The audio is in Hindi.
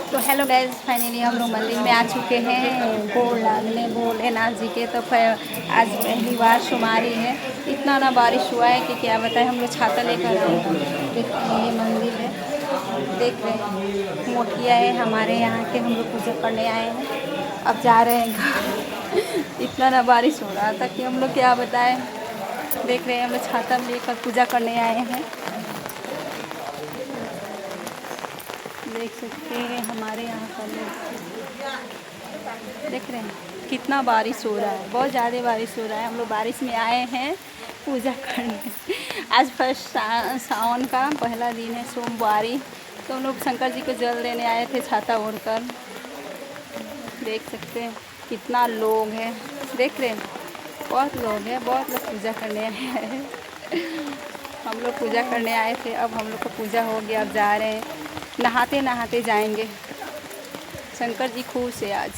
तो हेलो गाइस, फाइनली हम लोग मंदिर में आ चुके हैं गोड़ लागने भोलेनाथ जी के। तो आज पहली बार शुमारी है। इतना ना बारिश हुआ है कि क्या बताएं। हम लोग छाता लेकर आए। देखिए ये मंदिर है, देख रहे हैं। मोठिया है हमारे यहाँ के, हम लोग पूजा करने आए हैं। अब जा रहे हैं घर। इतना ना बारिश हो रहा था कि हम लोग क्या बताएं। देख रहे हैं हम लोग छाता लेकर पूजा करने आए हैं। देख सकते हैं हमारे यहाँ का देख रहे हैं कितना बारिश हो रहा है। बहुत ज़्यादा बारिश हो रहा है। हम लोग बारिश में आए हैं पूजा करने। आज फर्स्ट सावन का पहला दिन है, सोमवारी। तो हम लोग शंकर जी को जल देने आए थे छाता ओढ़कर। देख सकते हैं कितना लोग हैं। देख रहे हैं बहुत लोग हैं, बहुत लोग पूजा करने आए हैं। हम लोग पूजा करने आए थे, अब हम लोग को पूजा हो गया। अब जा रहे हैं, नहाते नहाते जाएंगे। शंकर जी खुश है आज।